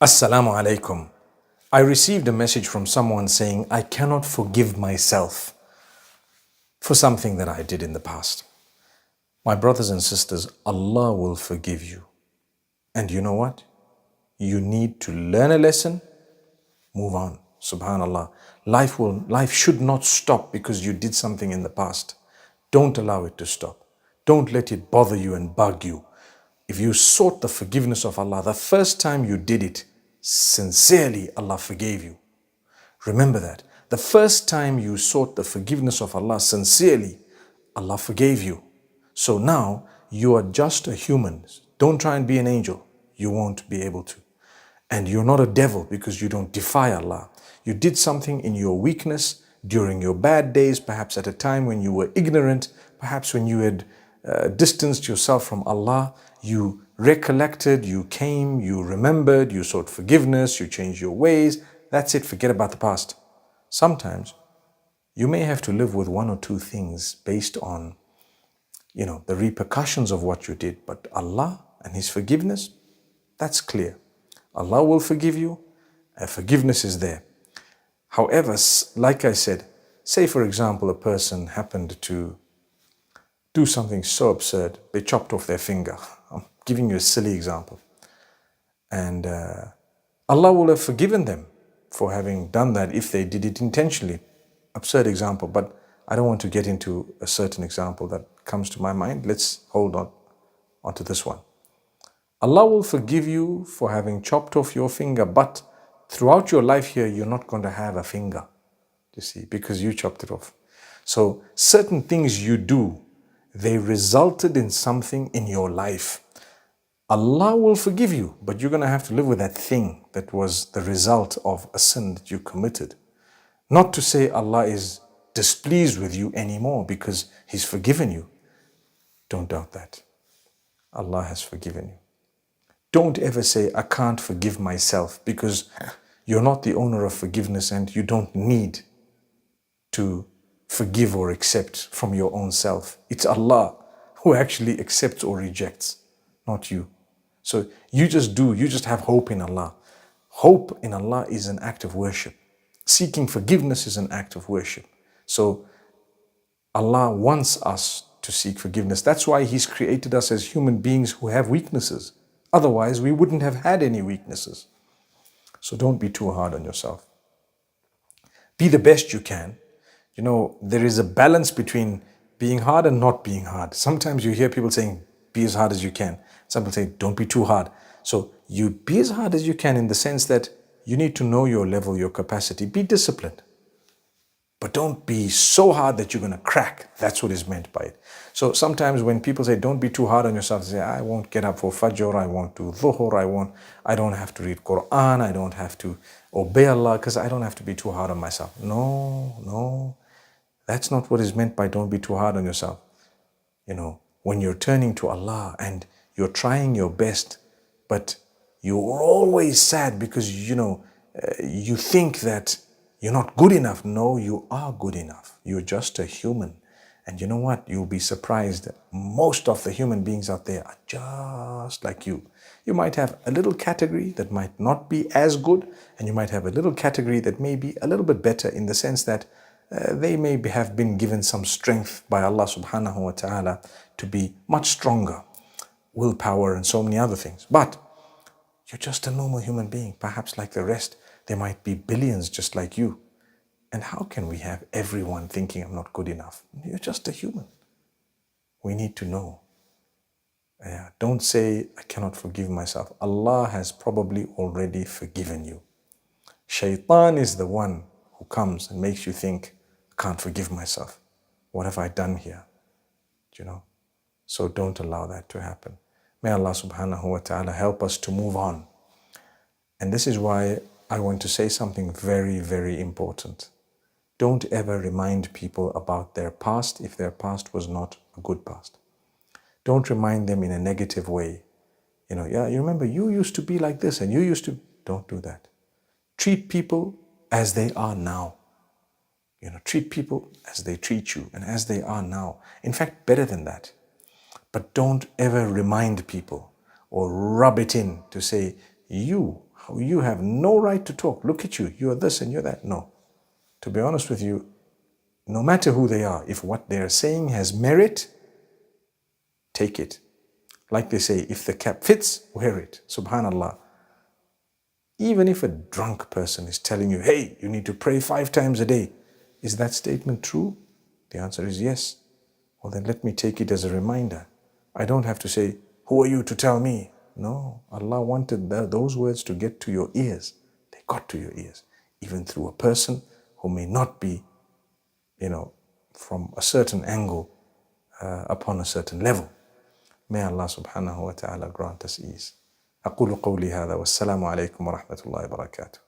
Assalamu alaikum. I received a message from someone saying, I cannot forgive myself for something that I did in the past. My brothers and sisters, Allah will forgive you. And you know what? You need to learn a lesson, move on. Subhanallah. Life should not stop because you did something in the past. Don't allow it to stop. Don't let it bother you and bug you. If you sought the forgiveness of Allah, the first time you did it, sincerely, Allah forgave you. Remember that. The first time you sought the forgiveness of Allah sincerely, Allah forgave you. So now you are just a human. Don't try and be an angel. You won't be able to. And you're not a devil because you don't defy Allah. You did something in your weakness, during your bad days, perhaps at a time when you were ignorant, perhaps when you had distanced yourself from Allah. You recollected, you came, you remembered, you sought forgiveness, you changed your ways. That's it, forget about the past. Sometimes you may have to live with one or two things based on, the repercussions of what you did. But Allah and His forgiveness, that's clear. Allah will forgive you, and forgiveness is there. However, like I said, say for example, a person happened to do something so absurd, they chopped off their finger. I'm giving you a silly example. And Allah will have forgiven them for having done that if they did it intentionally. Absurd example, but I don't want to get into a certain example that comes to my mind. Let's hold on to this one. Allah will forgive you for having chopped off your finger, but throughout your life here, you're not going to have a finger, you see, because you chopped it off. So certain things you do, they resulted in something in your life. Allah will forgive you, but you're going to have to live with that thing that was the result of a sin that you committed. Not to say Allah is displeased with you anymore because He's forgiven you. Don't doubt that. Allah has forgiven you. Don't ever say, I can't forgive myself, because you're not the owner of forgiveness and you don't need to forgive or accept from your own self. It's Allah who actually accepts or rejects, not you. So you just have hope in Allah. Hope in Allah is an act of worship. Seeking forgiveness is an act of worship. So Allah wants us to seek forgiveness. That's why He's created us as human beings who have weaknesses. Otherwise, we wouldn't have had any weaknesses. So don't be too hard on yourself. Be the best you can. There is a balance between being hard and not being hard. Sometimes you hear people saying, be as hard as you can. Some people say, don't be too hard. So you be as hard as you can in the sense that you need to know your level, your capacity. Be disciplined. But don't be so hard that you're going to crack. That's what is meant by it. So sometimes when people say, don't be too hard on yourself, they say, I won't get up for Fajr, I won't do Dhuhr, I don't have to read Quran, I don't have to obey Allah because I don't have to be too hard on myself. No. That's not what is meant by don't be too hard on yourself. When you're turning to Allah and you're trying your best, but you're always sad because, you think that you're not good enough. No, you are good enough. You're just a human. And you know what? You'll be surprised that most of the human beings out there are just like you. You might have a little category that might not be as good, and you might have a little category that may be a little bit better in the sense that they may have been given some strength by Allah subhanahu wa ta'ala to be much stronger, willpower and so many other things. But you're just a normal human being, perhaps like the rest. There might be billions just like you. And how can we have everyone thinking I'm not good enough? You're just a human. We need to know. Don't say, I cannot forgive myself. Allah has probably already forgiven you. Shaitan is the one who comes and makes you think, I can't forgive myself. What have I done here? So don't allow that to happen. May Allah subhanahu wa ta'ala help us to move on. And this is why I want to say something very, very important. Don't ever remind people about their past if their past was not a good past. Don't remind them in a negative way. You remember you used to be like this and you used to. Don't do that. Treat people as they are now. Treat people as they treat you and as they are now. In fact, better than that. But don't ever remind people or rub it in to say, you You have no right to talk. Look at you. You are this and you're that. No. To be honest with you, no matter who they are, if what they're saying has merit, take it. Like they say, if the cap fits, wear it. Subhanallah. Even if a drunk person is telling you, hey, you need to pray 5 times a day, is that statement true? The answer is yes. Well, then let me take it as a reminder. I don't have to say, who are you to tell me? No, Allah wanted those words to get to your ears. They got to your ears, even through a person who may not be, from a certain angle, upon a certain level. May Allah subhanahu wa ta'ala grant us ease. أقول قولي هذا والسلام عليكم ورحمة الله وبركاته.